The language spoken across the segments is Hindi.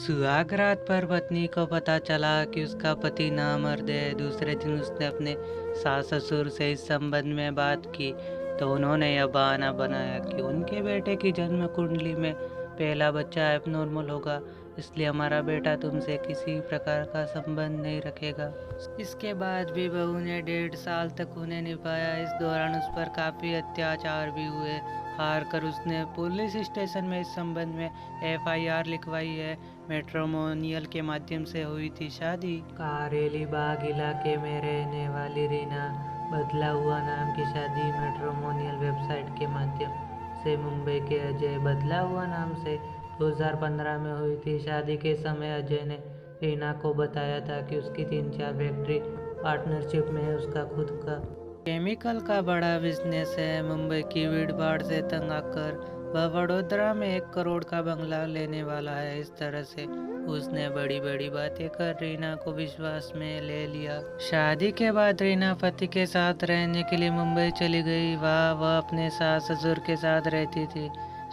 सुहाग रात पर पत्नी को पता चला कि उसका पति नामर्द है। दूसरे दिन उसने अपने सास ससुर से इस संबंध में बात की तो उन्होंने यह बहाना बनाया कि उनके बेटे की जन्म कुंडली में पहला बच्चा एबनॉर्मल होगा, इसलिए हमारा बेटा तुमसे किसी प्रकार का संबंध नहीं रखेगा। इसके बाद भी बहू ने 1.5 साल तक उन्हें निभाया। इस दौरान उस पर काफ़ी अत्याचार भी हुए। हार कर उसने पुलिस स्टेशन में इस संबंध में FIR लिखवाई है। मैट्रिमोनियल के माध्यम से हुई थी शादी। कारेली बाग इलाके में रहने वाली रीना बदला हुआ नाम की शादी मैट्रिमोनियल वेबसाइट के माध्यम से मुंबई के अजय बदला हुआ नाम से 2015 में हुई थी। शादी के समय अजय ने रीना को बताया था कि उसकी 3-4 फैक्ट्री पार्टनरशिप में है। उसका खुद का केमिकल का बड़ा बिजनेस है। मुंबई की भीड़ भाड़ से तंग आकर वह वडोदरा में 1 करोड़ का बंगला लेने वाला है। इस तरह से उसने बड़ी बड़ी बातें कर रीना को विश्वास में ले लिया। शादी के बाद रीना पति के साथ रहने के लिए मुंबई चली गई। वह अपने सास ससुर के साथ रहती थी।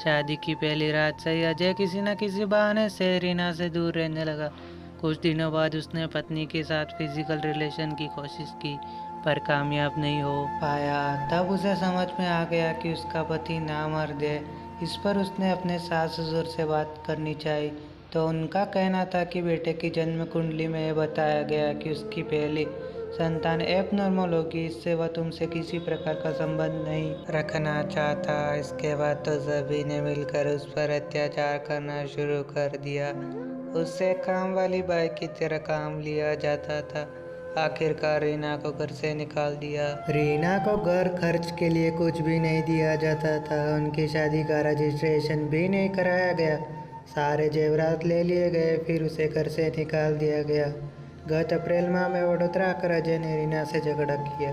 शादी की पहली रात से ही अजय किसी न किसी बहाने से रीना से दूर रहने लगा। कुछ दिनों बाद उसने पत्नी के साथ फिजिकल रिलेशन की कोशिश की पर कामयाब नहीं हो पाया। तब उसे समझ में आ गया कि उसका पति नामर्द है। इस पर उसने अपने सास ससुर से बात करनी चाहिए तो उनका कहना था कि बेटे की जन्म कुंडली में यह बताया गया कि उसकी पहली संतान एबनॉर्मल होगी, इससे वह तुमसे किसी प्रकार का संबंध नहीं रखना चाहता। इसके बाद तो सभी ने मिलकर उस पर अत्याचार करना शुरू कर दिया। उससे काम वाली बाई की तरह काम लिया जाता था। आखिरकार रीना को घर से निकाल दिया। रीना को घर खर्च के लिए कुछ भी नहीं दिया जाता था। उनकी शादी का रजिस्ट्रेशन भी नहीं कराया गया। सारे जेवरात ले लिए गए, फिर उसे घर से निकाल दिया गया। गत अप्रैल माह में वडोदरा आकर अजय ने रीना से झगड़ा किया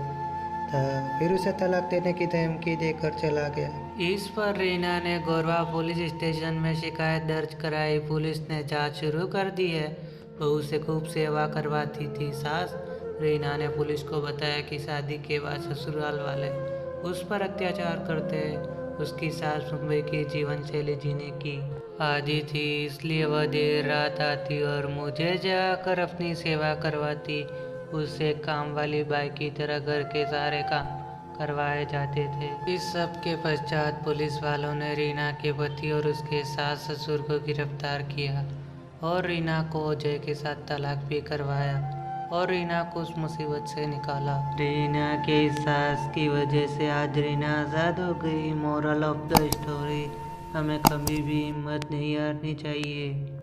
था, फिर उसे तलाक देने की धमकी देकर चला गया। इस पर रीना ने गोरवा पुलिस स्टेशन में शिकायत दर्ज कराई। पुलिस ने जांच शुरू कर दी है। बहू से खूब सेवा करवाती थी सास। रीना ने पुलिस को बताया कि शादी के बाद ससुराल वाले उस पर अत्याचार करते हैं। उसकी सास मुंबई की जीवन शैली जीने की आदी थी, इसलिए वह देर रात आती और मुझे जाकर अपनी सेवा करवाती। उससे काम वाली बाई की तरह घर के सारे काम करवाए जाते थे। इस सब के पश्चात पुलिस वालों ने रीना के पति और उसके सास ससुर को गिरफ्तार किया और रीना को अजय के साथ तलाक भी करवाया और रीना को उस मुसीबत से निकाला। रीना के सास की वजह से आज रीना आज़ाद हो गई। मोरल ऑफ द स्टोरी, हमें कभी भी हिम्मत नहीं हारनी चाहिए।